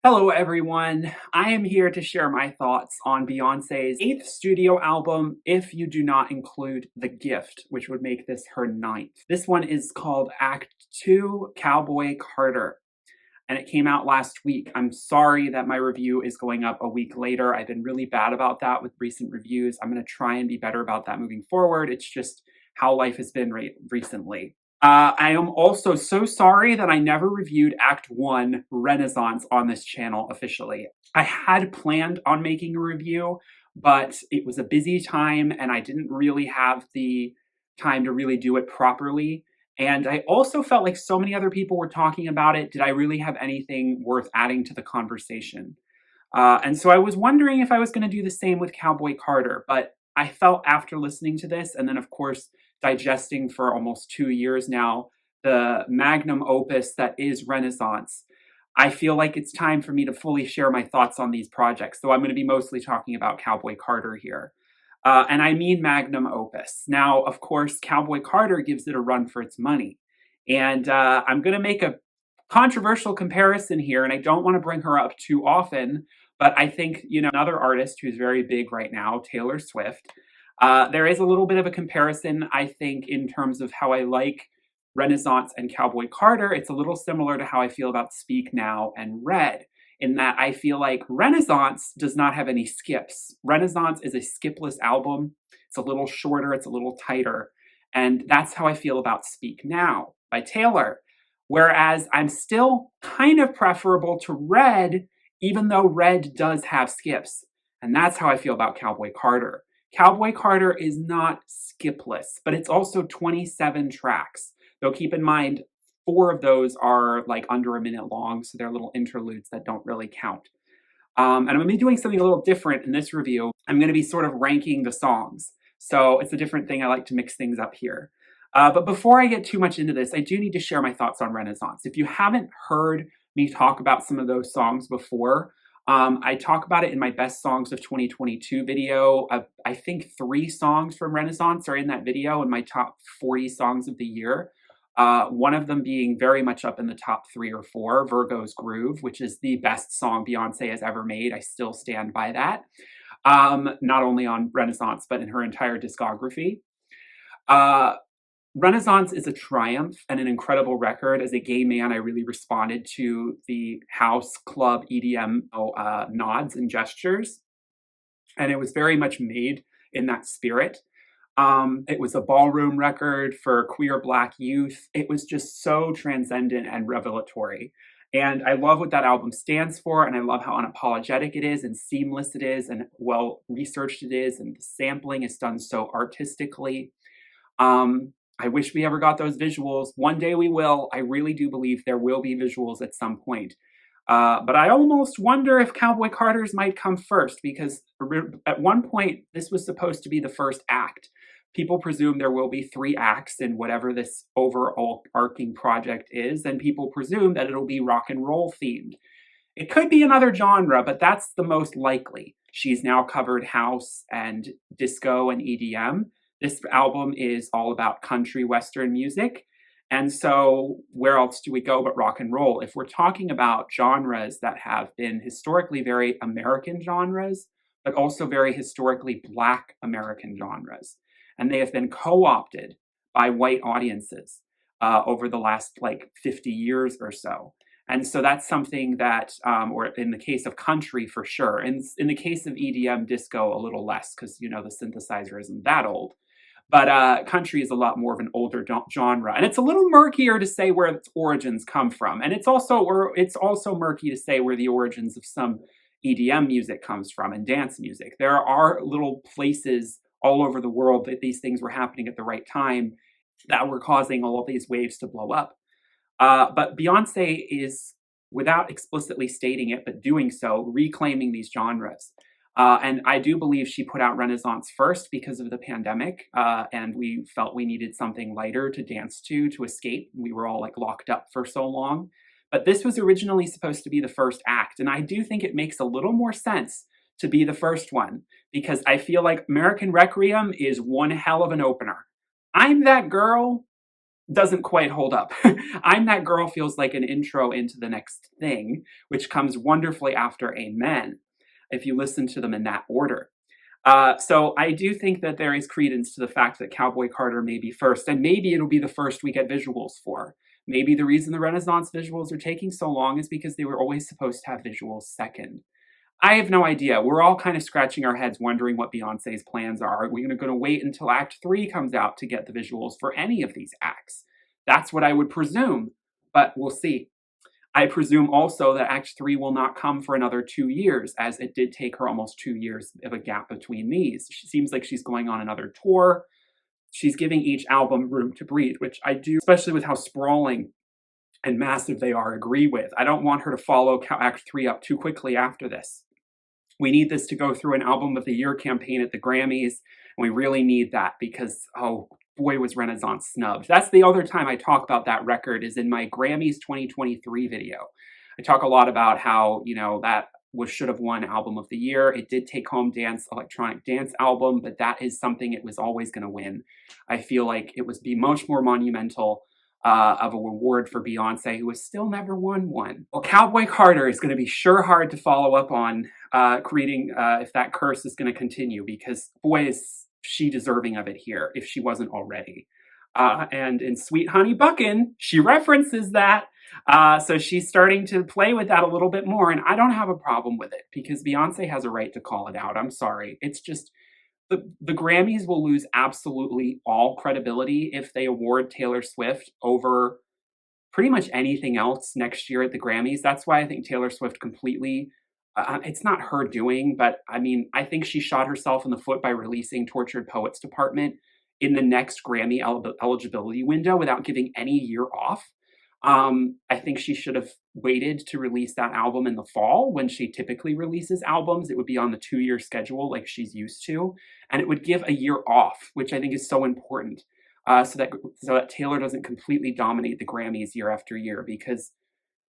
Hello, everyone. I am here to share my thoughts on Beyoncé's eighth studio album, if you do not include The Gift, which would make this her ninth. This one is called Act 2, Cowboy Carter, and it came out last week. I'm sorry that my review is going up a week later. I've been really bad about that with recent reviews. I'm going to try and be better about that moving forward. It's just how life has been recently. I am also so sorry that I never reviewed Act 1 Renaissance on this channel officially. I had planned on making a review, but it was a busy time and I didn't really have the time to really do it properly. And I also felt like so many other people were talking about it. Did I really have anything worth adding to the conversation? And so I was wondering if I was going to do the same with Cowboy Carter, but I felt after listening to this, and then of course digesting for almost 2 years now, the magnum opus that is Renaissance, I feel like it's time for me to fully share my thoughts on these projects. So I'm going to be mostly talking about Cowboy Carter here. And I mean magnum opus. Now, of course, Cowboy Carter gives it a run for its money. And I'm going to make a controversial comparison here, and I don't want to bring her up too often, but I think, another artist who's very big right now, Taylor Swift, there is a little bit of a comparison, I think, in terms of how I like Renaissance and Cowboy Carter. It's a little similar to how I feel about Speak Now and Red, in that I feel like Renaissance does not have any skips. Renaissance is a skipless album. It's a little shorter, it's a little tighter, and that's how I feel about Speak Now by Taylor. Whereas I'm still kind of preferable to Red, even though Red does have skips. And that's how I feel about Cowboy Carter. Cowboy Carter is not skipless, but it's also 27 tracks. Though keep in mind, 4 of those are like under a minute long, so they're little interludes that don't really count. And I'm going to be doing something a little different in this review. I'm going to be sort of ranking the songs. So it's a different thing. I like to mix things up here. But before I get too much into this, I do need to share my thoughts on Renaissance. If you haven't heard me talk about some of those songs before, I talk about it in my Best Songs of 2022 video. I think 3 songs from Renaissance are in that video in my top 40 songs of the year. One of them being very much up in the top 3 or 4, Virgo's Groove, which is the best song Beyoncé has ever made. I still stand by that. Not only on Renaissance, but in her entire discography. Renaissance is a triumph and an incredible record. As a gay man, I really responded to the house, club, EDM nods and gestures. And it was very much made in that spirit. It was a ballroom record for queer Black youth. It was just so transcendent and revelatory. And I love what that album stands for, and I love how unapologetic it is and seamless it is and well-researched it is, and the sampling is done so artistically. I wish we ever got those visuals. One day we will. I really do believe there will be visuals at some point. But I almost wonder if Cowboy Carter's might come first, because at one point, this was supposed to be the first act. People presume there will be 3 acts in whatever this overall arcing project is, and people presume that it'll be rock and roll themed. It could be another genre, but that's the most likely. She's now covered house and disco and EDM. This album is all about country western music. And so where else do we go but rock and roll? If we're talking about genres that have been historically very American genres, but also very historically Black American genres, and they have been co-opted by white audiences over the last 50 years or so. And so that's something that, or in the case of country for sure, and in the case of EDM disco, a little less, because the synthesizer isn't that old. But country is a lot more of an older genre, and it's a little murkier to say where its origins come from, and it's also murky to say where the origins of some EDM music comes from and dance music. There are little places all over the world that these things were happening at the right time that were causing all of these waves to blow up. But Beyoncé is, without explicitly stating it, but doing so, reclaiming these genres. And I do believe she put out Renaissance first because of the pandemic, and we felt we needed something lighter to dance to escape. We were all locked up for so long. But this was originally supposed to be the first act, and I do think it makes a little more sense to be the first one, because I feel like American Requiem is one hell of an opener. I'm that girl, doesn't quite hold up. I'm That Girl feels like an intro into the next thing, which comes wonderfully after Amen, if you listen to them in that order. So I do think that there is credence to the fact that Cowboy Carter may be first, and maybe it'll be the first we get visuals for. Maybe the reason the Renaissance visuals are taking so long is because they were always supposed to have visuals second. I have no idea. We're all kind of scratching our heads wondering what Beyonce's plans are. Are we going to wait until Act 3 comes out to get the visuals for any of these acts? That's what I would presume, but we'll see. I presume also that Act 3 will not come for another 2 years, as it did take her almost 2 years of a gap between these. She seems like she's going on another tour. She's giving each album room to breathe, which I do, especially with how sprawling and massive they are, agree with. I don't want her to follow Act 3 up too quickly after this. We need this to go through an Album of the Year campaign at the Grammys, and we really need that because, oh boy, was Renaissance snubbed. That's the other time I talk about that record, is in my Grammys 2023 video. I talk a lot about how, that should have won Album of the Year. It did take home electronic dance album, but that is something it was always going to win. I feel like it was be much more monumental of a reward for Beyonce, who has still never won one. Well, Cowboy Carter is going to be sure hard to follow up on creating if that curse is going to continue, because boy, is she deserving of it here, if she wasn't already. And in Sweet Honey Buckin', she references that. So she's starting to play with that a little bit more, and I don't have a problem with it, because Beyonce has a right to call it out. I'm sorry. It's just, the Grammys will lose absolutely all credibility if they award Taylor Swift over pretty much anything else next year at the Grammys. That's why I think Taylor Swift completely, it's not her doing, but I mean, I think she shot herself in the foot by releasing Tortured Poets Department in the next Grammy eligibility window without giving any year off. I think she should have waited to release that album in the fall when she typically releases albums. It would be on the 2-year schedule like she's used to, and it would give a year off, which I think is so important, so that Taylor doesn't completely dominate the Grammys year after year, because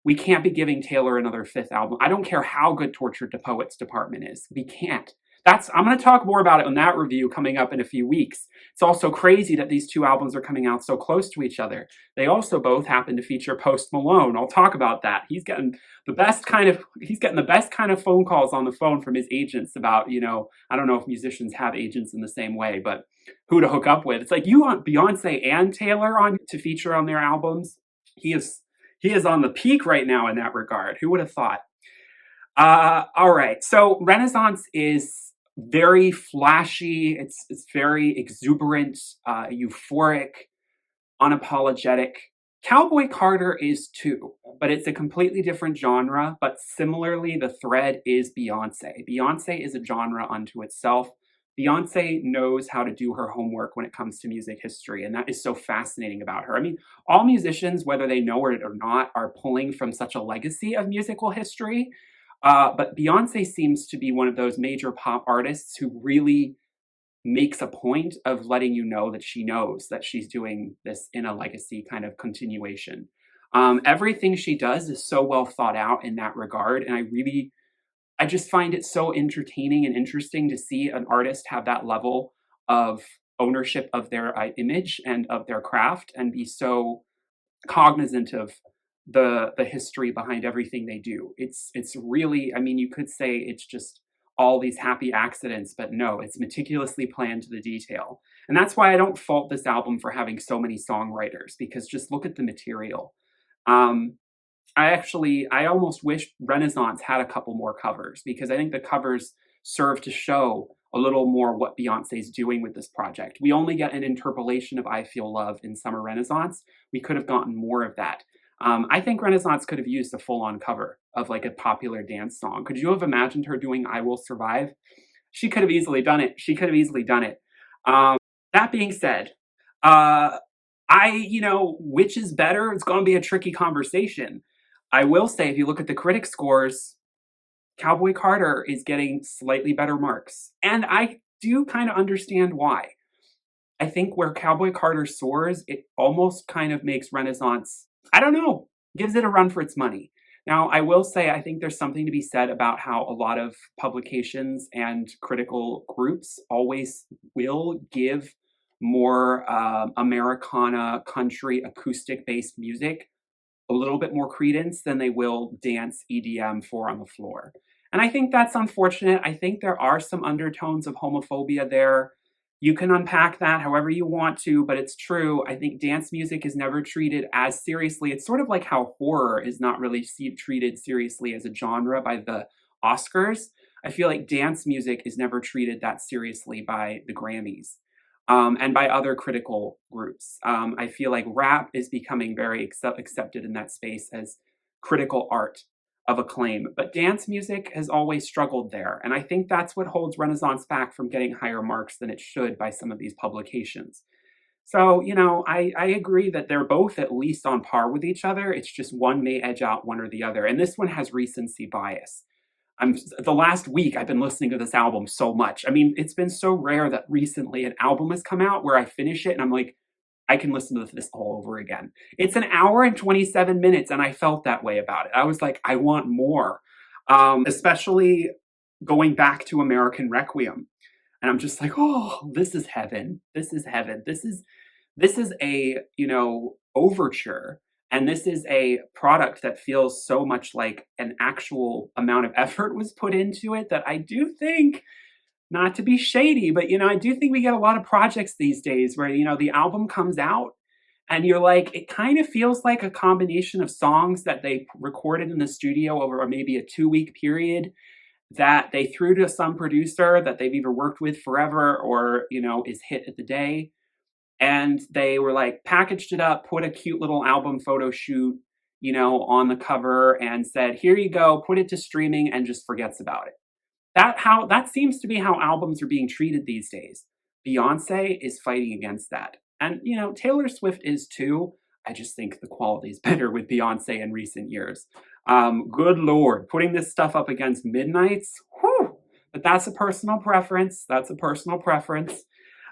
we can't be giving Taylor another 5th album. I don't care how good Tortured Poets Department is. We can't. I'm going to talk more about it in that review coming up in a few weeks. It's also crazy that these two albums are coming out so close to each other. They also both happen to feature Post Malone. I'll talk about that. He's getting the best kind of phone calls on the phone from his agents about, I don't know if musicians have agents in the same way, but who to hook up with. It's like, you want Beyonce and Taylor on to feature on their albums? He is on the peak right now in that regard. Who would have thought? All right. So Renaissance is very flashy. It's very exuberant, euphoric, unapologetic. Cowboy Carter is too, but it's a completely different genre. But similarly, the thread is Beyonce. Beyonce is a genre unto itself. Beyonce knows how to do her homework when it comes to music history, and that is so fascinating about her. I mean, all musicians, whether they know it or not, are pulling from such a legacy of musical history. But Beyonce seems to be one of those major pop artists who really makes a point of letting you know that she knows that she's doing this in a legacy kind of continuation. Everything she does is so well thought out in that regard, and I just find it so entertaining and interesting to see an artist have that level of ownership of their image and of their craft, and be so cognizant of the history behind everything they do. It's really, I mean, you could say it's just all these happy accidents, but no, it's meticulously planned to the detail. And that's why I don't fault this album for having so many songwriters, because just look at the material. I almost wish Renaissance had a couple more covers, because I think the covers serve to show a little more what Beyonce's doing with this project. We only get an interpolation of I Feel Love in Summer Renaissance. We could have gotten more of that. I think Renaissance could have used a full-on cover of like a popular dance song. Could you have imagined her doing I Will Survive? She could have easily done it. That being said, which is better? It's going to be a tricky conversation. I will say, if you look at the critic scores, Cowboy Carter is getting slightly better marks. And I do kind of understand why. I think where Cowboy Carter soars, it almost kind of makes Renaissance, I don't know, gives it a run for its money. Now, I will say, I think there's something to be said about how a lot of publications and critical groups always will give more Americana country acoustic based music a little bit more credence than they will dance EDM four on the floor. And I think that's unfortunate. I think there are some undertones of homophobia there. You can unpack that however you want to, but it's true. I think dance music is never treated as seriously. It's sort of like how horror is not really treated seriously as a genre by the Oscars. I feel like dance music is never treated that seriously by the Grammys. And by other critical groups. I feel like rap is becoming very accepted in that space as critical art of acclaim, but dance music has always struggled there. And I think that's what holds Renaissance back from getting higher marks than it should by some of these publications. So, I agree that they're both at least on par with each other. It's just one may edge out one or the other. And this one has recency bias. The last week I've been listening to this album so much. I mean, it's been so rare that recently an album has come out where I finish it and I'm like, I can listen to this all over again. It's an hour and 27 minutes and I felt that way about it. I was like, I want more. Especially going back to American Requiem. And I'm just like, oh, this is heaven. This is heaven. This is a, overture. And this is a product that feels so much like an actual amount of effort was put into it that I do think, not to be shady, but I do think we get a lot of projects these days where, the album comes out and you're like, it kind of feels like a combination of songs that they recorded in the studio over maybe a 2-week period that they threw to some producer that they've either worked with forever or, is hit at the day. And they were like, packaged it up, put a cute little album photo shoot, on the cover and said, here you go, put it to streaming and just forgets about it. That seems to be how albums are being treated these days. Beyonce is fighting against that. And, Taylor Swift is too. I just think the quality is better with Beyonce in recent years. Good Lord, putting this stuff up against Midnight's, whew, but that's a personal preference. That's a personal preference.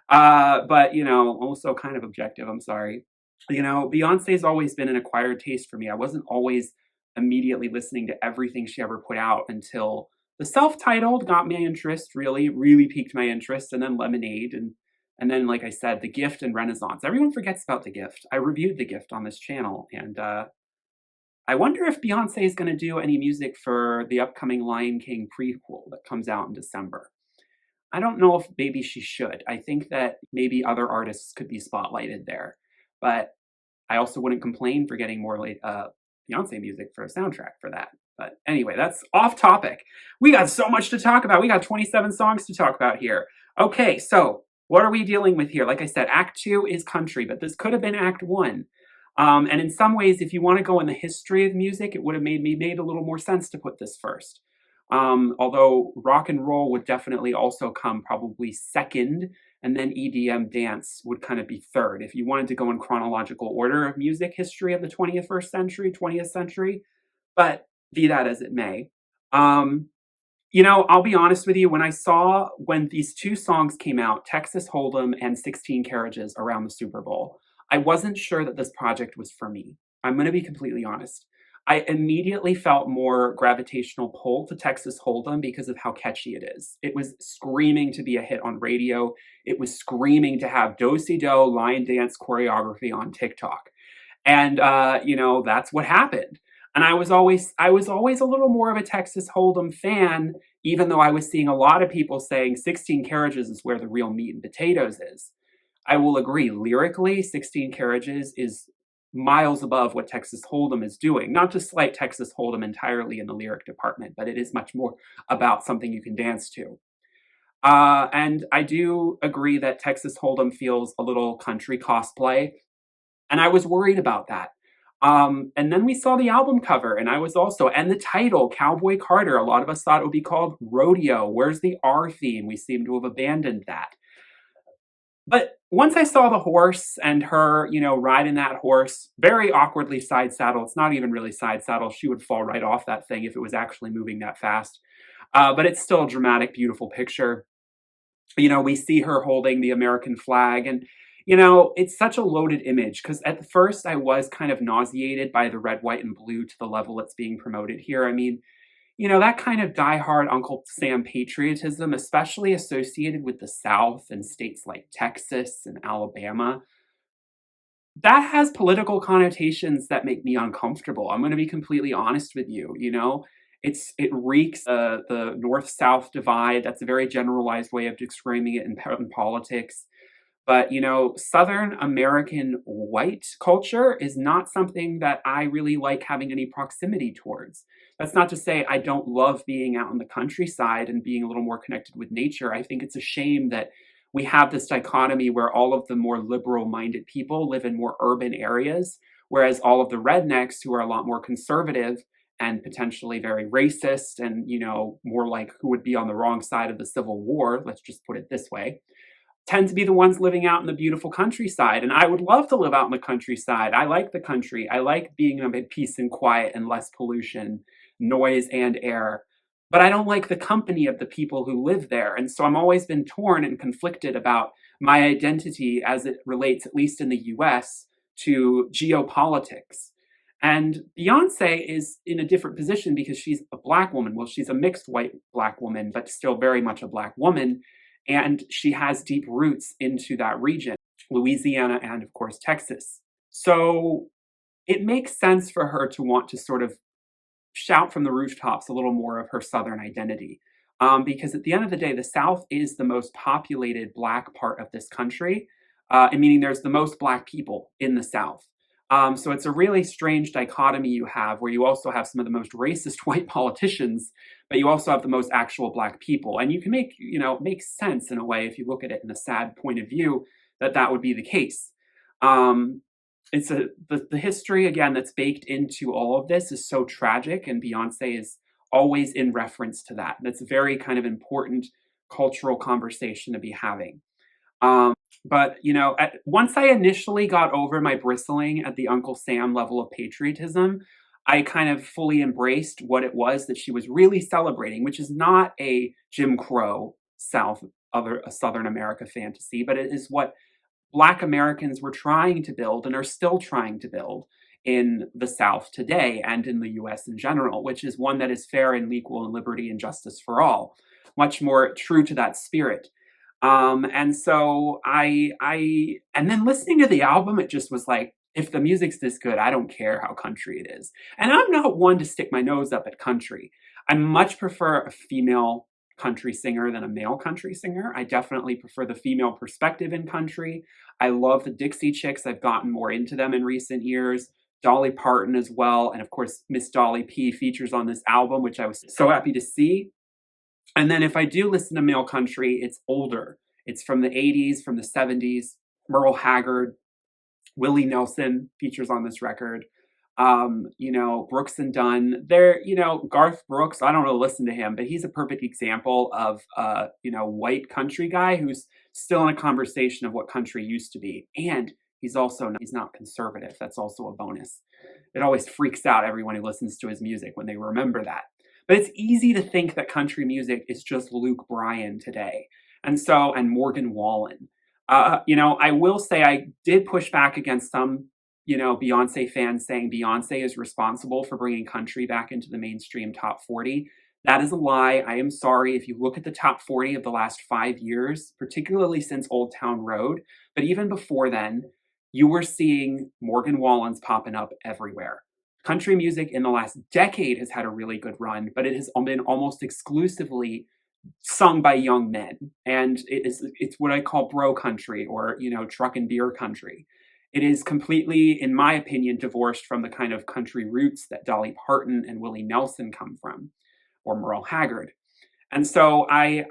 But, also kind of objective, I'm sorry. Beyonce's always been an acquired taste for me. I wasn't always immediately listening to everything she ever put out until the self-titled got my interest, really piqued my interest, and then Lemonade, and then, like I said, The Gift and Renaissance. Everyone forgets about The Gift. I reviewed The Gift on this channel, and I wonder if Beyonce is going to do any music for the upcoming Lion King prequel that comes out in December. I don't know if maybe she should. I think that maybe other artists could be spotlighted there. But I also wouldn't complain for getting more Beyonce music for a soundtrack for that. But anyway, that's off topic. We got so much to talk about. We got 27 songs to talk about here. Okay, so what are we dealing with here? Like I said, Act 2 is country, but this could have been Act 1. And in some ways, if you want to go in the history of music, it would have made a little more sense to put this first. Although rock and roll would definitely also come probably second, and then EDM dance would kind of be third. If you wanted to go in chronological order of music history of the 20th century, but be that as it may. I'll be honest with you, when these two songs came out, Texas Hold'em and 16 Carriages around the Super Bowl, I wasn't sure that this project was for me. I'm going to be completely honest. I immediately felt more gravitational pull to Texas Hold'em because of how catchy it is. It was screaming to be a hit on radio. It was screaming to have do-si-do line dance choreography on TikTok. And, that's what happened. And I was always a little more of a Texas Hold'em fan, even though I was seeing a lot of people saying 16 Carriages is where the real meat and potatoes is. I will agree, lyrically, 16 Carriages is miles above what Texas Hold'em is doing. Not to slight Texas Hold'em entirely in the lyric department, but it is much more about something you can dance to. And I do agree that Texas Hold'em feels a little country cosplay, and I was worried about that. And then we saw the album cover, and and the title, Cowboy Carter. A lot of us thought it would be called Rodeo. Where's the R theme? We seem to have abandoned that. But once I saw the horse and her, riding that horse, very awkwardly side saddle. It's not even really side saddle. She would fall right off that thing if it was actually moving that fast. But it's still a dramatic, beautiful picture. We see her holding the American flag, and it's such a loaded image because at first I was kind of nauseated by the red, white, and blue to the level it's being promoted here. I mean, that kind of diehard Uncle Sam patriotism, especially associated with the South and states like Texas and Alabama, that has political connotations that make me uncomfortable. I'm going to be completely honest with you. It reeks the North-South divide. That's a very generalized way of describing it in politics. But, Southern American white culture is not something that I really like having any proximity towards. That's not to say I don't love being out in the countryside and being a little more connected with nature. I think it's a shame that we have this dichotomy where all of the more liberal minded people live in more urban areas, whereas all of the rednecks who are a lot more conservative and potentially very racist and, more like who would be on the wrong side of the Civil War, let's just put it this way, tend to be the ones living out in the beautiful countryside. And I would love to live out in the countryside. I like the country. I like being in peace and quiet and less pollution, noise, and air. But I don't like the company of the people who live there. And so I'm always been torn and conflicted about my identity as it relates, at least in the US, to geopolitics. And Beyonce is in a different position because she's a Black woman. Well, she's a mixed white Black woman, but still very much a Black woman. And she has deep roots into that region, Louisiana and, of course, Texas. So it makes sense for her to want to sort of shout from the rooftops a little more of her Southern identity. Because at the end of the day, the South is the most populated Black part of this country, and meaning there's the most Black people in the South. So it's a really strange dichotomy you have where you also have some of the most racist white politicians, but you also have the most actual Black people. And you can make sense in a way if you look at it in a sad point of view that would be the case. The history, again, that's baked into all of this is so tragic, and Beyonce is always in reference to that. That's a very kind of important cultural conversation to be having. But once I initially got over my bristling at the Uncle Sam level of patriotism, I kind of fully embraced what it was that she was really celebrating, which is not a Jim Crow a Southern America fantasy, but it is what Black Americans were trying to build and are still trying to build in the South today and in the US in general, which is one that is fair and equal and liberty and justice for all, much more true to that spirit. And so and then listening to the album, it just was like, if the music's this good, I don't care how country it is. And I'm not one to stick my nose up at country. I much prefer a female country singer than a male country singer. I definitely prefer the female perspective in country. I love the Dixie Chicks. I've gotten more into them in recent years. Dolly Parton as well. And of course, Miss Dolly P features on this album, which I was so happy to see. And then if I do listen to male country, it's older. It's from the 80s, from the 70s. Merle Haggard, Willie Nelson features on this record. Brooks and Dunn. Garth Brooks, I don't really listen to him, but he's a perfect example of white country guy who's still in a conversation of what country used to be. And he's not conservative. That's also a bonus. It always freaks out everyone who listens to his music when they remember that. But it's easy to think that country music is just Luke Bryan today. And Morgan Wallen. I will say I did push back against some, Beyonce fans saying Beyonce is responsible for bringing country back into the mainstream top 40. That is a lie. I am sorry. If you look at the top 40 of the last 5 years, particularly since Old Town Road, but even before then, you were seeing Morgan Wallen's popping up everywhere. Country music in the last decade has had a really good run, but it has been almost exclusively sung by young men. And it's what I call bro country or, truck and beer country. It is completely, in my opinion, divorced from the kind of country roots that Dolly Parton and Willie Nelson come from, or Merle Haggard. And so I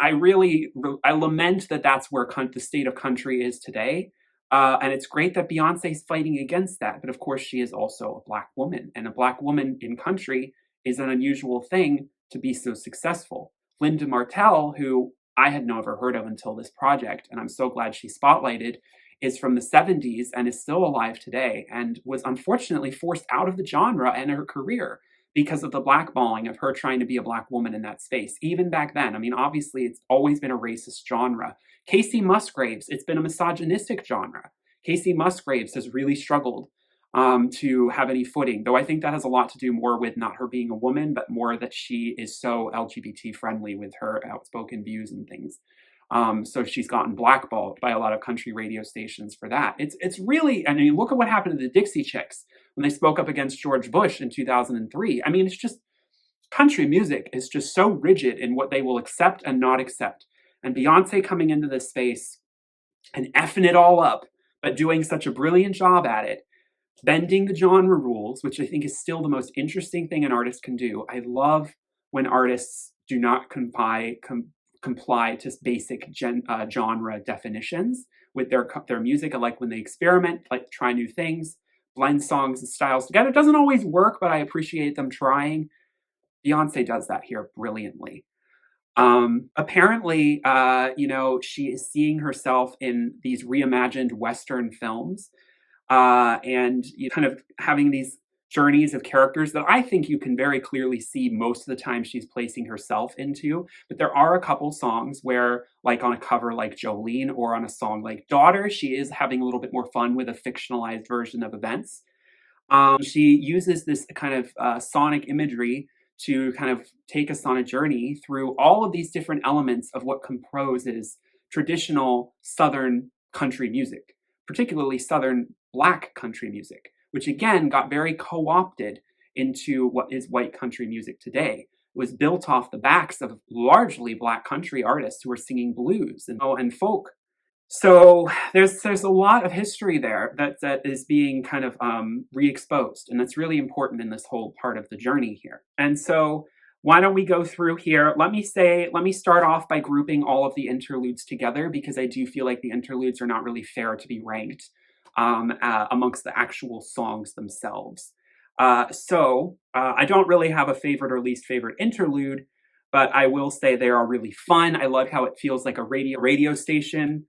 lament that that's where the state of country is today. And it's great that Beyonce's fighting against that. But of course, she is also a Black woman. And a Black woman in country is an unusual thing to be so successful. Linda Martell, who I had never heard of until this project, and I'm so glad she spotlighted, is from the 70s and is still alive today and was unfortunately forced out of the genre and her career because of the blackballing of her trying to be a Black woman in that space. Even back then, obviously it's always been a racist genre. Casey Musgraves, it's been a misogynistic genre. Casey Musgraves has really struggled to have any footing, though I think that has a lot to do more with not her being a woman, but more that she is so LGBT friendly with her outspoken views and things. So she's gotten blackballed by a lot of country radio stations for that. It's really, I mean, look at what happened to the Dixie Chicks when they spoke up against George Bush in 2003. I mean, it's just, country music is just so rigid in what they will accept and not accept. And Beyonce coming into this space and effing it all up, but doing such a brilliant job at it, bending the genre rules, which I think is still the most interesting thing an artist can do. I love when artists do not comply to basic genre definitions with their music. I like when they experiment, like try new things, blend songs and styles together. It doesn't always work, but I appreciate them trying. Beyonce does that here brilliantly. Apparently, she is seeing herself in these reimagined Western films, and you kind of having these journeys of characters that I think you can very clearly see most of the time she's placing herself into. But there are a couple songs where, like on a cover like Jolene or on a song like Daughter, she is having a little bit more fun with a fictionalized version of events. She uses this kind of sonic imagery to kind of take us on a journey through all of these different elements of what composes traditional Southern country music, particularly Southern Black country music, which again got very co-opted into what is white country music today. It was built off the backs of largely Black country artists who were singing blues and folk. So there's a lot of history there that is being kind of re-exposed, and that's really important in this whole part of the journey here. And so why don't we go through here? Let me start off by grouping all of the interludes together, because I do feel like the interludes are not really fair to be ranked amongst the actual songs themselves. I don't really have a favorite or least favorite interlude, but I will say they are really fun. I love how it feels like a radio station.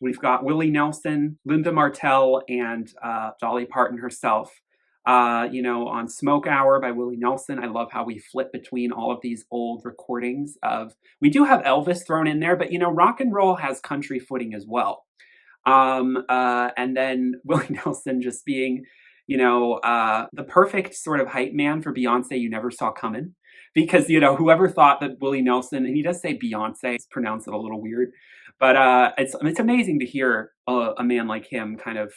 We've got Willie Nelson, Linda Martell, and Dolly Parton herself. On Smoke Hour by Willie Nelson, I love how we flip between all of these old recordings of, we do have Elvis thrown in there, but rock and roll has country footing as well. And then Willie Nelson just being, the perfect sort of hype man for Beyonce you never saw coming. Because, whoever thought that Willie Nelson, and he does say Beyonce, pronounce it a little weird, but it's amazing to hear a man like him kind of,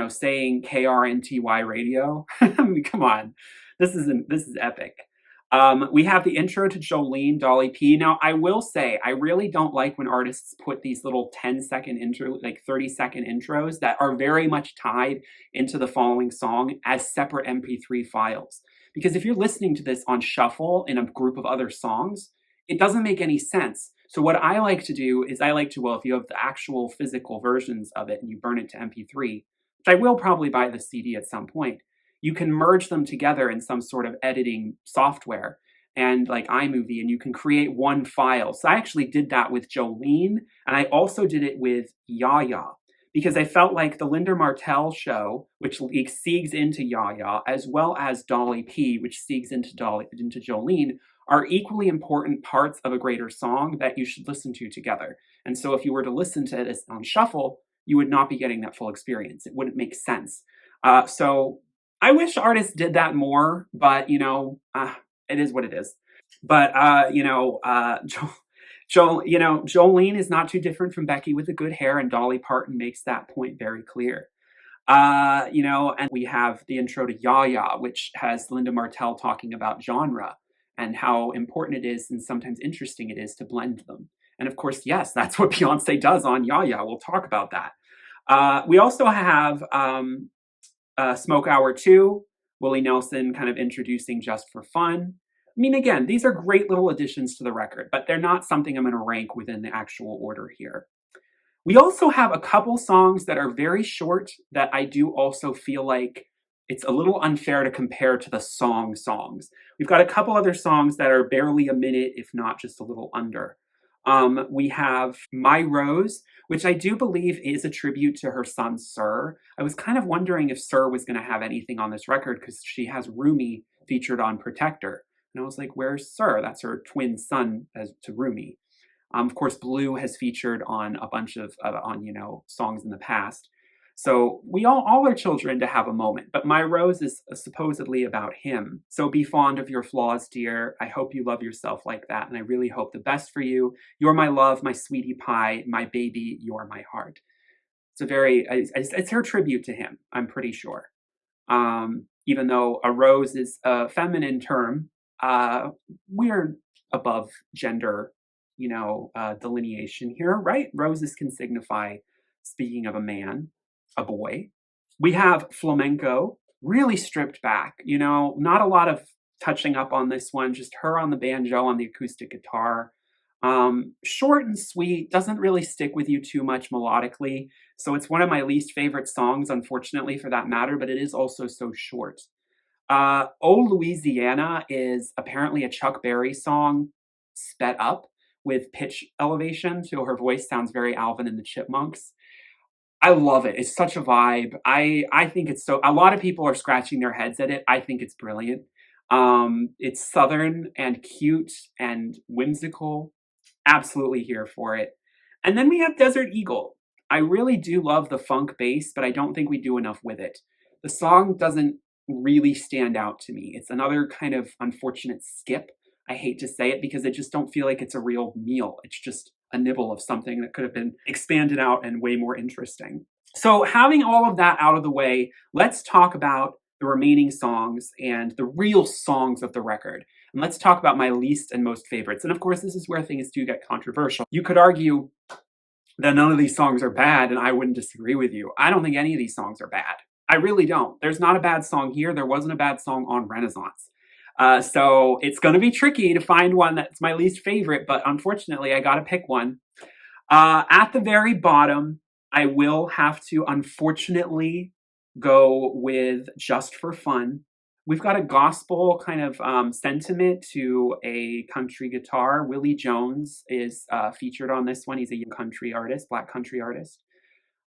saying KRNTY radio. I mean, come on, this is epic. We have the intro to Jolene, Dolly P. Now, I will say, I really don't like when artists put these little 10-second intro, like 30-second intros that are very much tied into the following song as separate MP3 files. Because if you're listening to this on shuffle in a group of other songs, it doesn't make any sense. So what I like to do is if you have the actual physical versions of it and you burn it to MP3, which I will probably buy the CD at some point, you can merge them together in some sort of editing software and like iMovie, and you can create one file. So I actually did that with Jolene, and I also did it with Yaya, because I felt like the Linda Martell show, which segues into Yaya, as well as Dolly P, which segues into Jolene, are equally important parts of a greater song that you should listen to together. And so if you were to listen to this on shuffle, you would not be getting that full experience. It wouldn't make sense. So I wish artists did that more, but it is what it is. But Jolene is not too different from Becky with the good hair, and Dolly Parton makes that point very clear. And we have the intro to Yaya, which has Linda Martell talking about genre and how important it is and sometimes interesting it is to blend them. And of course, yes, that's what Beyonce does on Yaya. We'll talk about that. We also have Smoke Hour 2, Willie Nelson kind of introducing Just for Fun. I mean, again, these are great little additions to the record, but they're not something I'm going to rank within the actual order here. We also have a couple songs that are very short that I do also feel like it's a little unfair to compare to the songs. We've got a couple other songs that are barely a minute, if not just a little under. We have My Rose, which I do believe is a tribute to her son, Sir. I was kind of wondering if Sir was going to have anything on this record, because she has Rumi featured on Protector. And I was like, where's Sir? That's her twin son to Rumi. Of course, Blue has featured on a bunch of songs in the past. So we all are children to have a moment, but my rose is supposedly about him. So be fond of your flaws, dear. I hope you love yourself like that, and I really hope the best for you. You're my love, my sweetie pie, my baby, you're my heart. It's a very, it's her tribute to him, I'm pretty sure. Even though a rose is a feminine term, we're above gender, delineation here, right? Roses can signify, speaking of a man, a boy. We have flamenco, really stripped back, not a lot of touching up on this one, just her on the banjo, on the acoustic guitar. Short and sweet, doesn't really stick with you too much melodically. So it's one of my least favorite songs, unfortunately, for that matter, but it is also so short. Oh Louisiana is apparently a Chuck Berry song sped up with pitch elevation, so her voice sounds very Alvin and the Chipmunks. I love it. It's such a vibe. I think it's so, a lot of people are scratching their heads at it. I think it's brilliant. It's southern and cute and whimsical. Absolutely here for it. And then we have Desert Eagle. I really do love the funk bass, but I don't think we do enough with it. The song doesn't really stand out to me. It's another kind of unfortunate skip. I hate to say it because I just don't feel like it's a real meal. It's just a nibble of something that could have been expanded out and way more interesting. So having all of that out of the way, let's talk about the remaining songs and the real songs of the record. And let's talk about my least and most favorites. And of course, this is where things do get controversial. You could argue that none of these songs are bad, and I wouldn't disagree with you. I don't think any of these songs are bad. I really don't. There's not a bad song here. There wasn't a bad song on Renaissance. So it's going to be tricky to find one that's my least favorite, but unfortunately, I got to pick one. At the very bottom, I will have to, unfortunately, go with Just for Fun. We've got a gospel kind of sentiment to a country guitar. Willie Jones is featured on this one. He's a country artist, black country artist.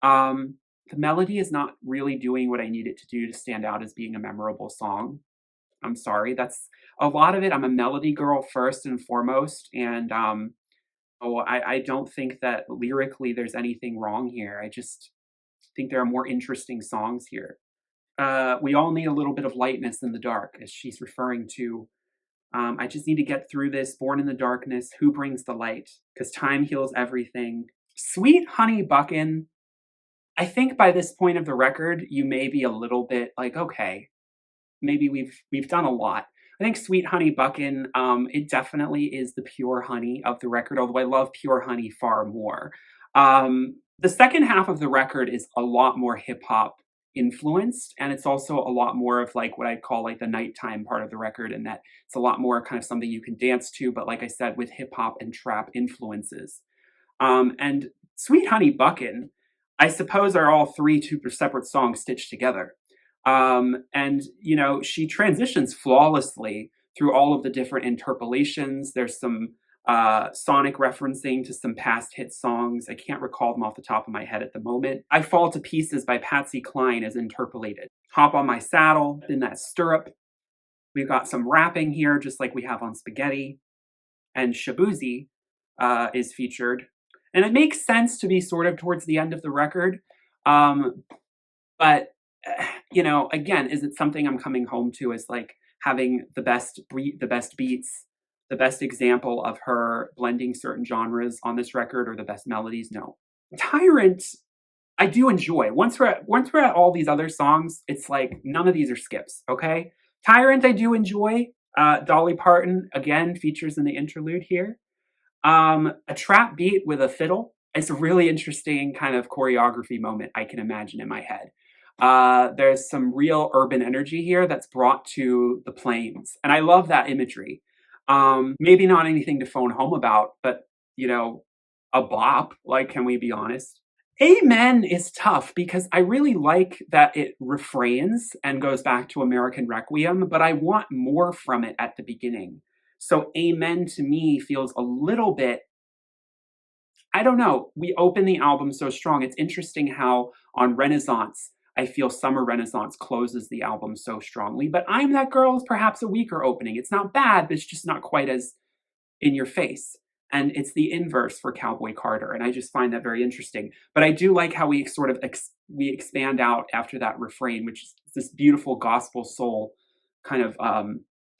The melody is not really doing what I need it to do to stand out as being a memorable song. I'm sorry. That's a lot of it. I'm a melody girl first and foremost. And I don't think that lyrically there's anything wrong here. I just think there are more interesting songs here. We all need a little bit of lightness in the dark, as she's referring to. I just need to get through this. Born in the darkness, who brings the light? Because time heals everything. Sweet Honey Buckin'. I think by this point of the record, you may be a little bit like, okay, maybe we've done a lot. I think Sweet Honey Buckin', it definitely is the pure honey of the record, although I love Pure Honey far more. The second half of the record is a lot more hip-hop influenced, and it's also a lot more of like what I'd call like the nighttime part of the record, in that it's a lot more kind of something you can dance to, but like I said, with hip-hop and trap influences. And Sweet Honey Buckin', I suppose, are all three separate songs stitched together. And, she transitions flawlessly through all of the different interpolations. There's some sonic referencing to some past hit songs. I can't recall them off the top of my head at the moment. I Fall to Pieces by Patsy Cline is interpolated. Hop on My Saddle, In That Stirrup. We've got some rapping here, just like we have on Spaghetti. And Shabuzi is featured. And it makes sense to be sort of towards the end of the record. But again, is it something I'm coming home to as like having the best beats, the best example of her blending certain genres on this record, or the best melodies? No. Tyrant, I do enjoy. Once we're at all these other songs, it's like none of these are skips, okay? Tyrant, I do enjoy. Dolly Parton, again, features in the interlude here. A trap beat with a fiddle. It's a really interesting kind of choreography moment I can imagine in my head. There's some real urban energy here that's brought to the plains, and I love that imagery. Maybe not anything to phone home about, but a bop, like, can we be honest? Amen is tough because I really like that it refrains and goes back to American Requiem, but I want more from it at the beginning. So Amen to me feels a little bit, I don't know, we open the album so strong. It's interesting how on Renaissance, I feel Summer Renaissance closes the album so strongly, but I'm That Girl is perhaps a weaker opening. It's not bad, but it's just not quite as in your face. And it's the inverse for Cowboy Carter, and I just find that very interesting. But I do like how we sort of we expand out after that refrain, which is this beautiful gospel soul kind of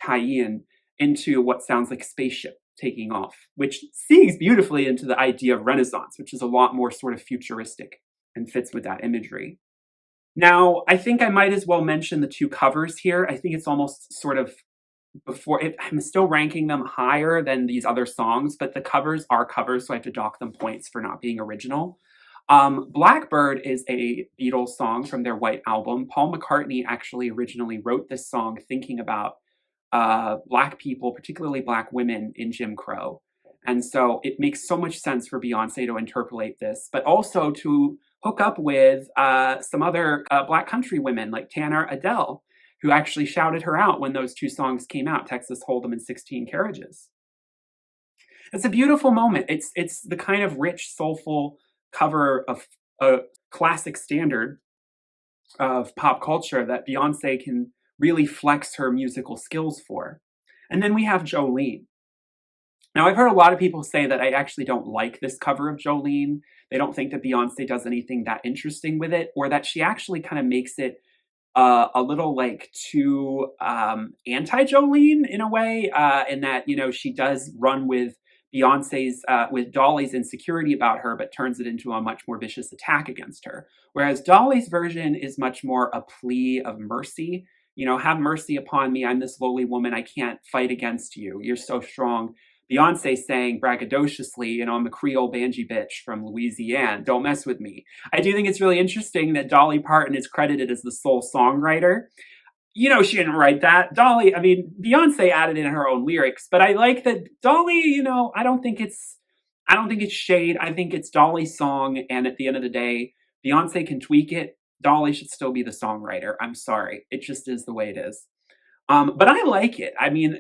tie-in into what sounds like a spaceship taking off, which segues beautifully into the idea of Renaissance, which is a lot more sort of futuristic and fits with that imagery. Now, I think I might as well mention the two covers here. I think it's almost sort of I'm still ranking them higher than these other songs, but the covers are covers, so I have to dock them points for not being original. Blackbird is a Beatles song from their White Album. Paul McCartney actually originally wrote this song thinking about Black people, particularly Black women in Jim Crow. And so it makes so much sense for Beyoncé to interpolate this, but also to hook up with some other Black country women like Tanner Adele, who actually shouted her out when those two songs came out, Texas Hold'em and 16 Carriages. It's a beautiful moment. It's the kind of rich, soulful cover of a classic standard of pop culture that Beyoncé can really flex her musical skills for. And then we have Jolene. Now, I've heard a lot of people say that I actually don't like this cover of Jolene. They don't think that Beyoncé does anything that interesting with it, or that she actually kind of makes it a little like too anti-Jolene in a way, in that, you know, she does run with Beyonce's, with Dolly's insecurity about her, but turns it into a much more vicious attack against her. Whereas Dolly's version is much more a plea of mercy. You know, have mercy upon me. I'm this lowly woman. I can't fight against you. You're so strong. Beyonce saying braggadociously, you know, I'm a Creole banji bitch from Louisiana. Don't mess with me. I do think it's really interesting that Dolly Parton is credited as the sole songwriter. You know, she didn't write that. Dolly, I mean, Beyonce added in her own lyrics, but I like that Dolly, you know, I don't think it's shade. I think it's Dolly's song. And at the end of the day, Beyonce can tweak it. Dolly should still be the songwriter. I'm sorry. It just is the way it is. But I like it. I mean,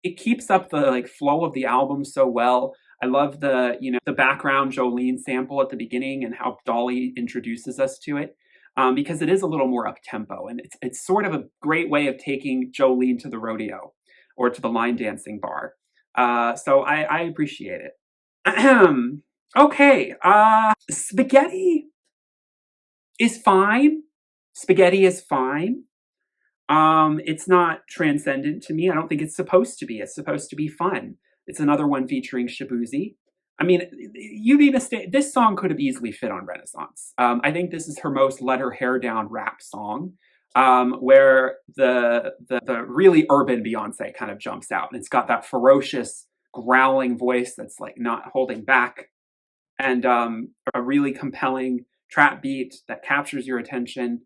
it keeps up the like flow of the album so well. I love the, you know, the background Jolene sample at the beginning and how Dolly introduces us to it, because it is a little more up-tempo, and it's sort of a great way of taking Jolene to the rodeo or to the line dancing bar. So I appreciate it. Okay, Spaghetti is fine. Spaghetti is fine. It's not transcendent to me. I don't think it's supposed to be. It's supposed to be fun. It's another one featuring Shaboozey. I mean, this song could have easily fit on Renaissance. I think this is her most let her hair down rap song, where the really urban Beyonce kind of jumps out. And it's got that ferocious growling voice that's like not holding back, and a really compelling trap beat that captures your attention.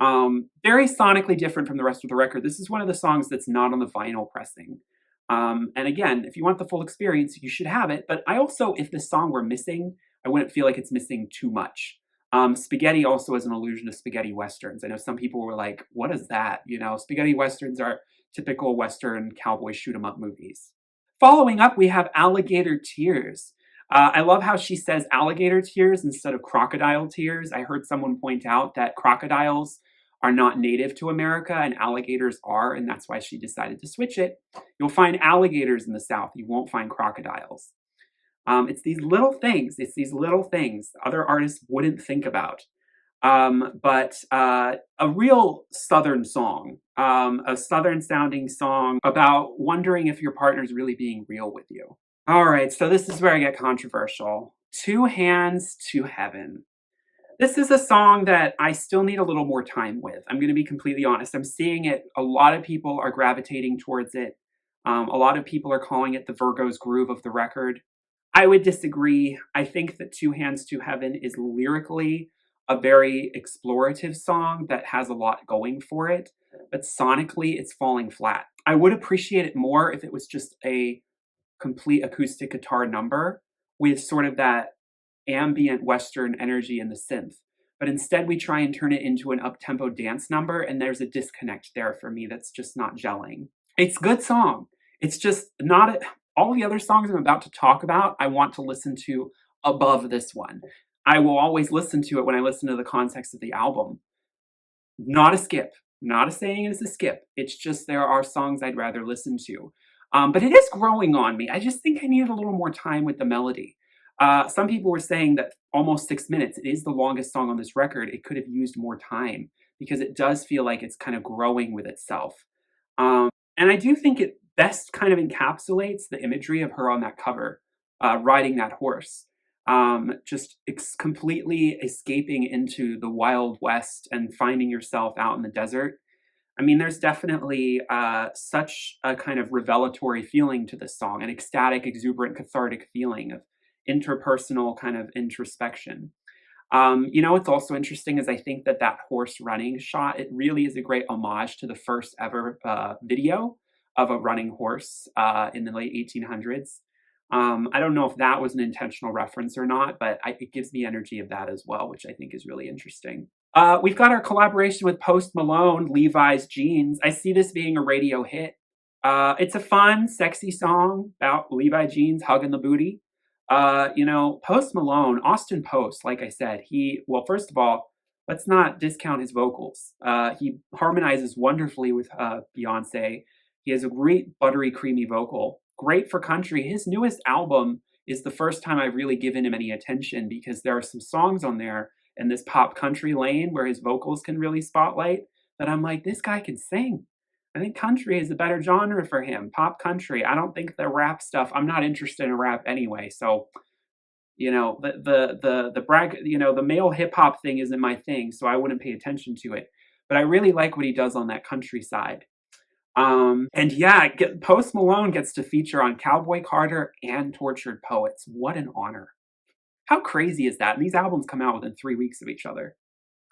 Very sonically different from the rest of the record. This is one of the songs that's not on the vinyl pressing. And again, if you want the full experience, you should have it. But I also, if this song were missing, I wouldn't feel like it's missing too much. Spaghetti also is an allusion to spaghetti westerns. I know some people were like, what is that? You know, spaghetti westerns are typical Western cowboy shoot 'em up movies. Following up, we have Alligator Tears. I love how she says alligator tears instead of crocodile tears. I heard someone point out that crocodiles are not native to America and alligators are, and that's why she decided to switch it. You'll find alligators in the South. You won't find crocodiles. It's these little things. It's these little things other artists wouldn't think about. But a real Southern song, a Southern sounding song about wondering if your partner's really being real with you. All right, so this is where I get controversial. Two Hands to Heaven. This is a song that I still need a little more time with. I'm going to be completely honest. I'm seeing it. A lot of people are gravitating towards it. A lot of people are calling it the Virgo's groove of the record. I would disagree. I think that Two Hands to Heaven is lyrically a very explorative song that has a lot going for it, but sonically it's falling flat. I would appreciate it more if it was just a complete acoustic guitar number with sort of that ambient Western energy in the synth. But instead we try and turn it into an up-tempo dance number, and there's a disconnect there for me that's just not gelling. It's a good song. It's just not all the other songs I'm about to talk about, I want to listen to above this one. I will always listen to it when I listen to the context of the album. Not a skip. Not a saying it's a skip. It's just there are songs I'd rather listen to. But it is growing on me. I just think I needed a little more time with the melody. Some people were saying that almost 6 minutes, it is the longest song on this record. It could have used more time because it does feel like it's kind of growing with itself. And I do think it best kind of encapsulates the imagery of her on that cover, riding that horse, just completely escaping into the Wild West and finding yourself out in the desert. I mean, there's definitely such a kind of revelatory feeling to this song, an ecstatic, exuberant, cathartic feeling of interpersonal kind of introspection. What's also interesting is I think that that horse running shot, it really is a great homage to the first ever video of a running horse in the late 1800s. I don't know if that was an intentional reference or not, but it gives me energy of that as well, which I think is really interesting. We've got our collaboration with Post Malone, Levi's Jeans. I see this being a radio hit. It's a fun, sexy song about Levi jeans hugging the booty. Post Malone, Austin Post, like I said, well, first of all, let's not discount his vocals. He harmonizes wonderfully with Beyoncé. He has a great, buttery, creamy vocal. Great for country. His newest album is the first time I've really given him any attention because there are some songs on there in this pop country lane where his vocals can really spotlight that I'm like, this guy can sing. I think country is a better genre for him. Pop country. I don't think the rap stuff. I'm not interested in rap anyway. So, the brag, the male hip hop thing isn't my thing. So I wouldn't pay attention to it. But I really like what he does on that country side. And yeah, Post Malone gets to feature on Cowboy Carter and Tortured Poets. What an honor! How crazy is that? And these albums come out within 3 weeks of each other.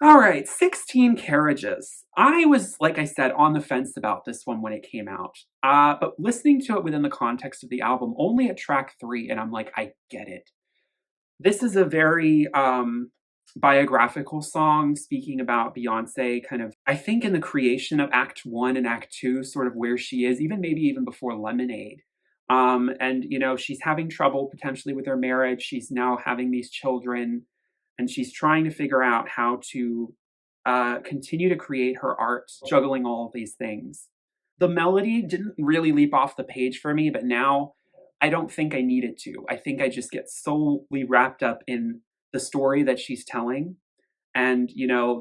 All right, 16 Carriages. I was, like I said, on the fence about this one when it came out. But listening to it within the context of the album, only at track 3, and I'm like, I get it. This is a very biographical song speaking about Beyoncé, kind of, I think, in the creation of Act 1 and Act 2, sort of where she is, maybe even before Lemonade. And, she's having trouble potentially with her marriage. She's now having these children. And she's trying to figure out how to continue to create her art, juggling all of these things. The melody didn't really leap off the page for me, but now I don't think I need it to. I think I just get solely wrapped up in the story that she's telling and,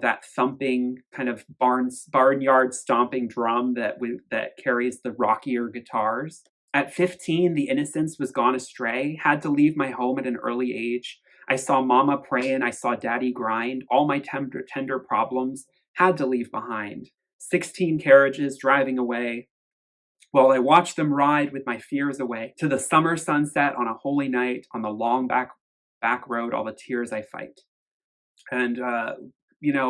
that thumping kind of barnyard stomping drum that carries the rockier guitars. At 15, the innocence was gone astray, had to leave my home at an early age. I saw mama praying, I saw daddy grind, all my tender problems had to leave behind. 16 carriages driving away, while I watched them ride with my fears away, to the summer sunset on a holy night, on the long back road, all the tears I fight. And,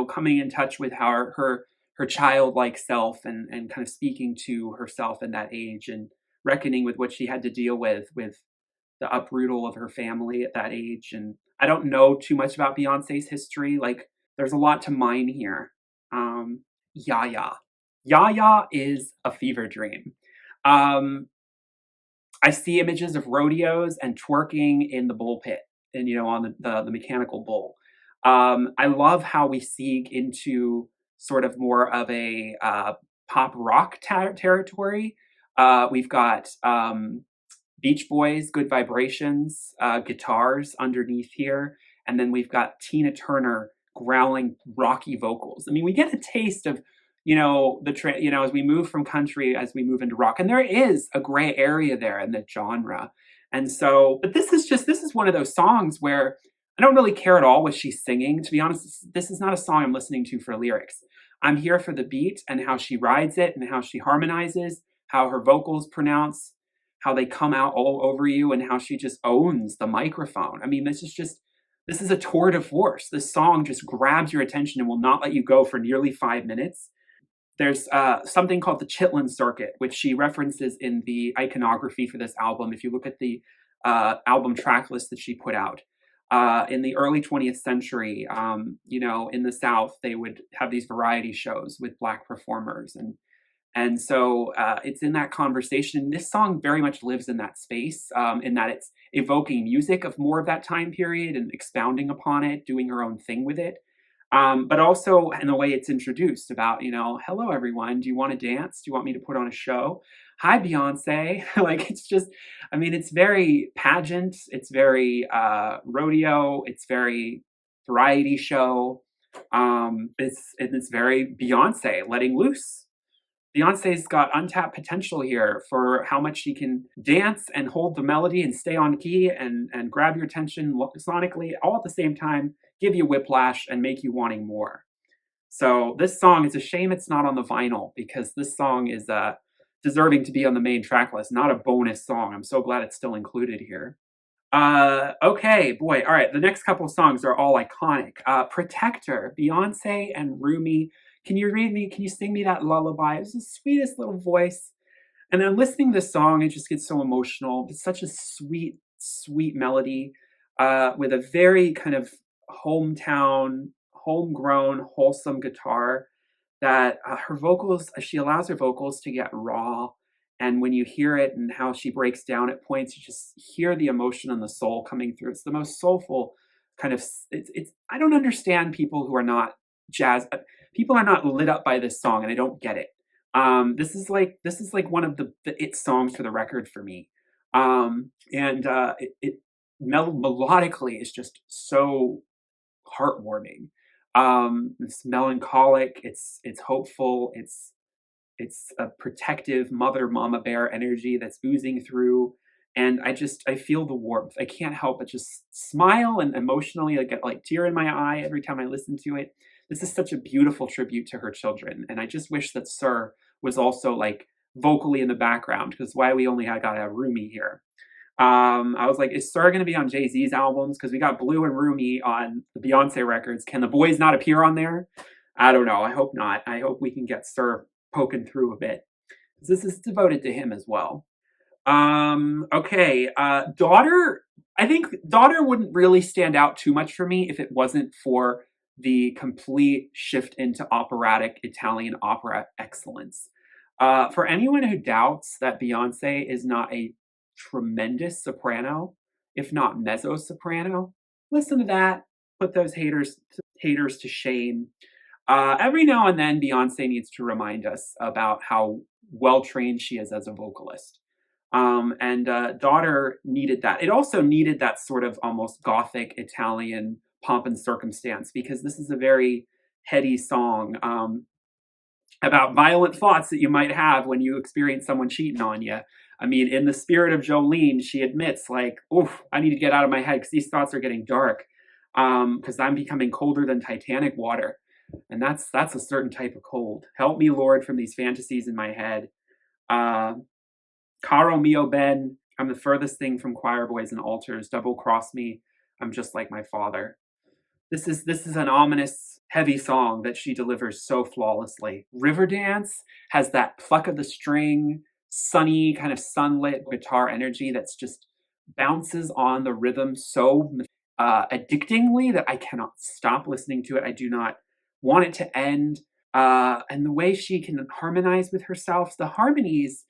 coming in touch with how her childlike self and kind of speaking to herself in that age and reckoning with what she had to deal with the uprootal of her family at that age. And I don't know too much about Beyonce's history. Like, there's a lot to mine here. Yaya. Yaya is a fever dream. I see images of rodeos and twerking in the bull pit and, on the mechanical bull. I love how we seek into sort of more of a pop rock territory. We've got Beach Boys, Good Vibrations, guitars underneath here. And then we've got Tina Turner growling rocky vocals. I mean, we get a taste of, as we move from country, as we move into rock. And there is a gray area there in the genre. And so, but this is one of those songs where I don't really care at all what she's singing. To be honest, this is not a song I'm listening to for lyrics. I'm here for the beat and how she rides it and how she harmonizes, how her vocals pronounce, how they come out all over you, and how she just owns the microphone. I mean, this is a tour de force. This song just grabs your attention and will not let you go for nearly 5 minutes. There's something called the Chitlin Circuit, which she references in the iconography for this album. If you look at the album track list that she put out, in the early 20th century, in the South, they would have these variety shows with Black performers. And so it's in that conversation. This song very much lives in that space, in that it's evoking music of more of that time period and expounding upon it, doing her own thing with it. But also in the way it's introduced about, hello, everyone. Do you want to dance? Do you want me to put on a show? hi Beyonce. Like it's just, I mean, it's very pageant, it's very rodeo, it's very variety show. It's very Beyonce letting loose. Beyonce's got untapped potential here for how much she can dance and hold the melody and stay on key and grab your attention sonically all at the same time, give you whiplash and make you wanting more. So this song, it's a shame it's not on the vinyl because this song is deserving to be on the main track list, not a bonus song. I'm so glad it's still included here. Okay, boy. All right, the next couple of songs are all iconic. Protector, Beyonce and Rumi. Can you read me? Can you sing me that lullaby? It's the sweetest little voice. And then listening to this song, it just gets so emotional. It's such a sweet, sweet melody with a very kind of hometown, homegrown, wholesome guitar that her vocals, she allows her vocals to get raw. And when you hear it and how she breaks down at points, you just hear the emotion and the soul coming through. It's the most soulful kind of, it's I don't understand people who are not jazz, people are not lit up by this song and I don't get it. This is like one of the it songs for the record for me. And melodically is just so heartwarming. It's melancholic, it's hopeful, it's a protective mother mama bear energy that's oozing through. And I feel the warmth. I can't help but just smile and emotionally I get like tear in my eye every time I listen to it. This is such a beautiful tribute to her children. And I just wish that Sir was also like vocally in the background because why we only got to have Rumi here. I was like, is Sir going to be on Jay-Z's albums? Because we got Blue and Rumi on the Beyonce records. Can the boys not appear on there? I don't know. I hope not. I hope we can get Sir poking through a bit. This is devoted to him as well. Okay. Daughter, I think Daughter wouldn't really stand out too much for me if it wasn't for the complete shift into operatic Italian opera excellence. For anyone who doubts that Beyonce is not a tremendous soprano, if not mezzo soprano, listen to that. Put those haters to shame. Every now and then, Beyonce needs to remind us about how well trained she is as a vocalist. And Daughter needed that. It also needed that sort of almost gothic Italian pomp and circumstance because this is a very heady song about violent thoughts that you might have when you experience someone cheating on you. I mean, in the spirit of Jolene, she admits, like, oof, I need to get out of my head because these thoughts are getting dark because I'm becoming colder than Titanic water. And that's a certain type of cold. Help me, Lord, from these fantasies in my head. Caro mio ben, I'm the furthest thing from choir boys and altars. Double cross me, I'm just like my father. This is an ominous, heavy song that she delivers so flawlessly. Riverdance has that pluck of the string, sunny, kind of sunlit guitar energy that's just bounces on the rhythm so addictingly that I cannot stop listening to it. I do not want it to end. And the way she can harmonize with herself, the harmonies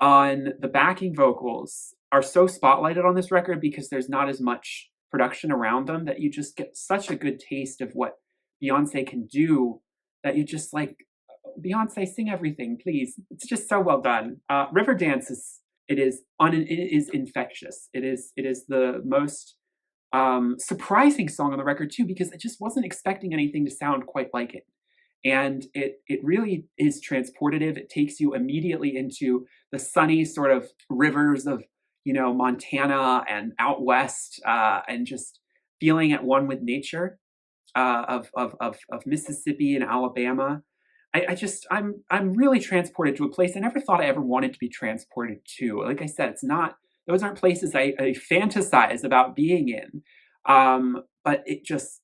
on the backing vocals are so spotlighted on this record because there's not as much production around them that you just get such a good taste of what Beyonce can do that you just like, Beyonce, sing everything, please. It's just so well done. Riverdance it is infectious. It is the most surprising song on the record too because I just wasn't expecting anything to sound quite like it. And it really is transportative. It takes you immediately into the sunny sort of rivers of, Montana and out west, and just feeling at one with nature of Mississippi and Alabama. I'm really transported to a place I never thought I ever wanted to be transported to. Like I said, those aren't places I fantasize about being in. But it just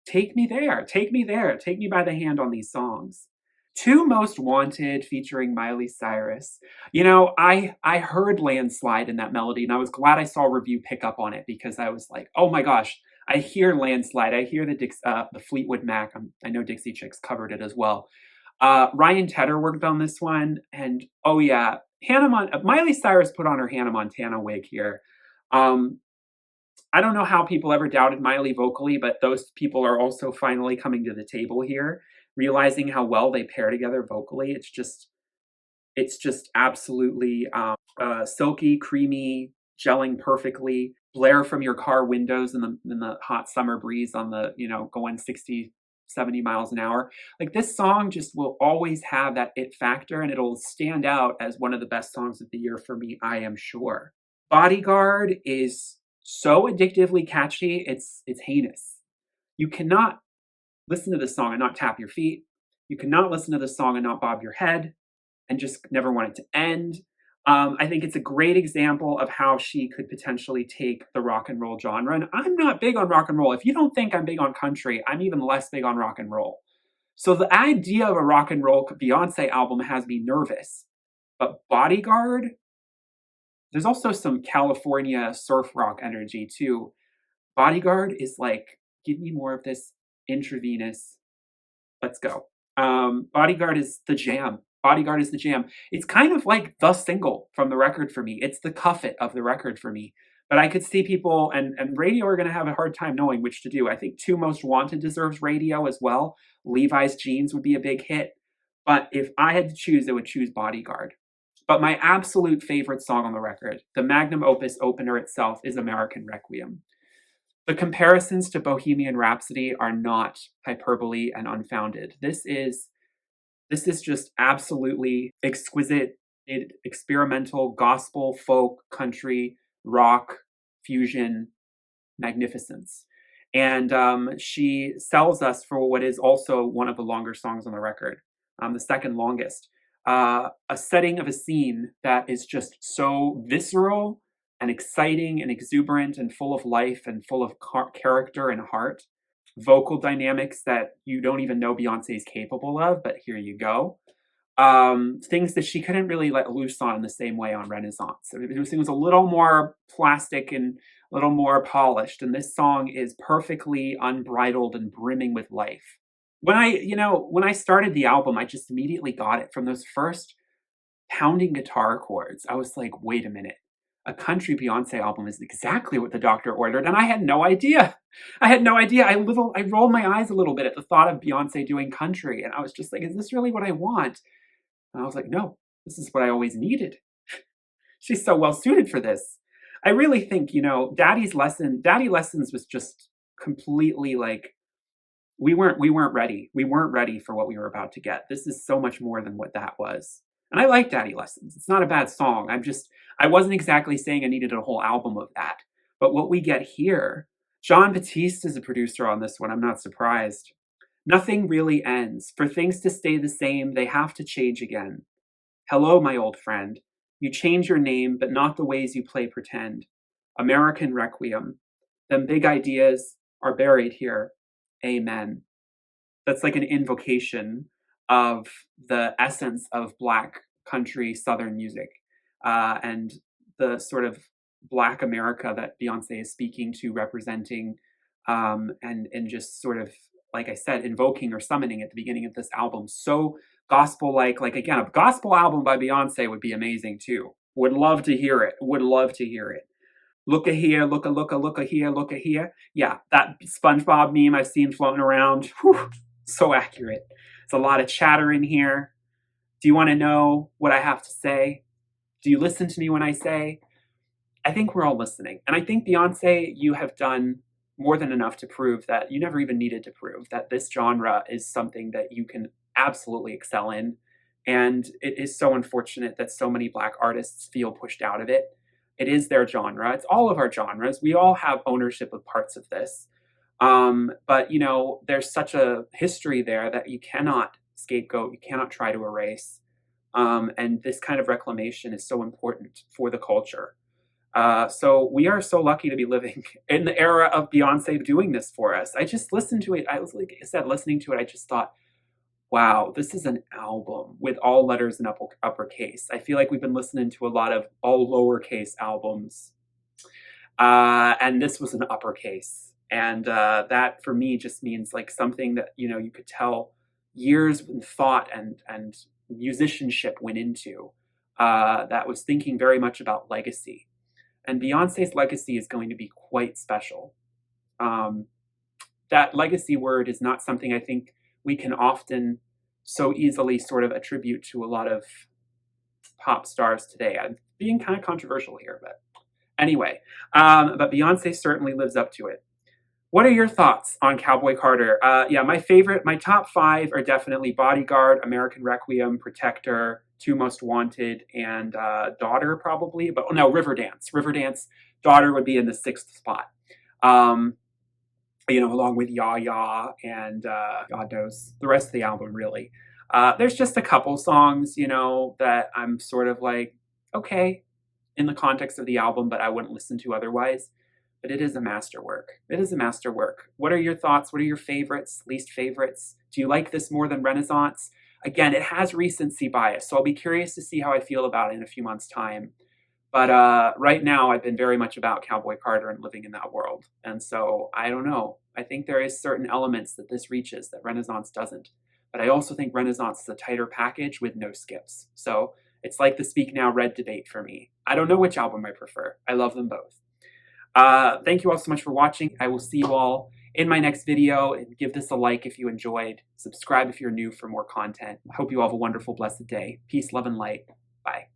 take me there, take me by the hand on these songs. Two Most Wanted featuring Miley Cyrus. I heard Landslide in that melody and I was glad I saw a review pick up on it because I was like, oh my gosh, I hear Landslide. I hear the Fleetwood Mac. I know Dixie Chicks covered it as well. Ryan Tedder worked on this one, and oh yeah, Miley Cyrus put on her Hannah Montana wig here. I don't know how people ever doubted Miley vocally, but those people are also finally coming to the table here, realizing how well they pair together vocally. It's just absolutely silky, creamy, gelling perfectly. Blare from your car windows in the hot summer breeze on the, going 60, 70 miles an hour. Like this song just will always have that it factor and it'll stand out as one of the best songs of the year for me, I am sure. Bodyguard is so addictively catchy, it's heinous. You cannot listen to this song and not tap your feet. You cannot listen to this song and not bob your head and just never want it to end. I think it's a great example of how she could potentially take the rock and roll genre. And I'm not big on rock and roll. If you don't think I'm big on country, I'm even less big on rock and roll. So the idea of a rock and roll Beyoncé album has me nervous. But Bodyguard, there's also some California surf rock energy too. Bodyguard is like, give me more of this intravenous. Let's go. Bodyguard is the jam. Bodyguard is the jam. It's kind of like the single from the record for me. It's the cuff it of the record for me. But I could see people and radio are going to have a hard time knowing which to do. I think Two Most Wanted deserves radio as well. Levi's Jeans would be a big hit. But if I had to choose, I would choose Bodyguard. But my absolute favorite song on the record, the magnum opus opener itself, is American Requiem. The comparisons to Bohemian Rhapsody are not hyperbole and unfounded. This is just absolutely exquisite, experimental, gospel, folk, country, rock, fusion magnificence. And she sells us for what is also one of the longer songs on the record, the second longest. A setting of a scene that is just so visceral and exciting and exuberant and full of life and full of character and heart. Vocal dynamics that you don't even know Beyoncé is capable of, but here you go. Things that she couldn't really let loose on in the same way on Renaissance. It was a little more plastic and a little more polished, and this song is perfectly unbridled and brimming with life. When I started the album, I just immediately got it from those first pounding guitar chords. I was like, wait a minute. A country Beyoncé album is exactly what the doctor ordered, and I had no idea. I rolled my eyes a little bit at the thought of Beyoncé doing country, and I was just like, is this really what I want? And I was like, no, this is what I always needed. She's so well suited for this. I really think, Daddy Lessons was just completely like, we weren't ready. We weren't ready for what we were about to get. This is so much more than what that was. And I like Daddy Lessons. It's not a bad song. I wasn't exactly saying I needed a whole album of that. But what we get here, John Batiste is a producer on this one. I'm not surprised. Nothing really ends. For things to stay the same, they have to change again. Hello, my old friend. You change your name, but not the ways you play pretend. American Requiem. Them big ideas are buried here. Amen. That's like an invocation of the essence of Black country Southern music and the sort of Black America that Beyoncé is speaking to, representing, and just sort of, like I said, invoking or summoning at the beginning of this album. So gospel-like. Like, again, a gospel album by Beyoncé would be amazing too. Would love to hear it. Would love to hear it. Look a here, look a here, look a here. Yeah, that SpongeBob meme I've seen floating around. Whew, so accurate. There's a lot of chatter in here. Do you want to know what I have to say? Do you listen to me when I say? I think we're all listening. And I think, Beyoncé, you have done more than enough to prove that you never even needed to prove that this genre is something that you can absolutely excel in. And it is so unfortunate that so many Black artists feel pushed out of it. It is their genre. It's all of our genres. We all have ownership of parts of this. But, there's such a history there that you cannot scapegoat, you cannot try to erase. And this kind of reclamation is so important for the culture. So we are so lucky to be living in the era of Beyoncé doing this for us. I just listened to it. I was, like I said, listening to it, I just thought, wow, this is an album with all letters in uppercase. I feel like we've been listening to a lot of all lowercase albums. And this was an uppercase. And that for me just means like something that, you could tell years and thought and musicianship went into, that was thinking very much about legacy. And Beyoncé's legacy is going to be quite special. That legacy word is not something I think we can often so easily sort of attribute to a lot of pop stars today. I'm being kind of controversial here, but anyway. But Beyonce certainly lives up to it. What are your thoughts on Cowboy Carter? Yeah, my top 5 are definitely Bodyguard, American Requiem, Protector, Two Most Wanted, and Daughter probably. But no, Riverdance. Riverdance, Daughter would be in the 6th spot. Along with Ya Ya and God knows the rest of the album, really. There's just a couple songs, that I'm sort of like, okay, in the context of the album, but I wouldn't listen to otherwise. But it is a masterwork. It is a masterwork. What are your thoughts? What are your favorites, least favorites? Do you like this more than Renaissance? Again, it has recency bias, so I'll be curious to see how I feel about it in a few months' time. But right now, I've been very much about Cowboy Carter and living in that world. And so, I don't know. I think there is certain elements that this reaches that Renaissance doesn't. But I also think Renaissance is a tighter package with no skips. So it's like the Speak Now Red debate for me. I don't know which album I prefer. I love them both. Thank you all so much for watching. I will see you all in my next video, and give this a like if you enjoyed. Subscribe if you're new for more content. I hope you all have a wonderful, blessed day. Peace, love, and light. Bye.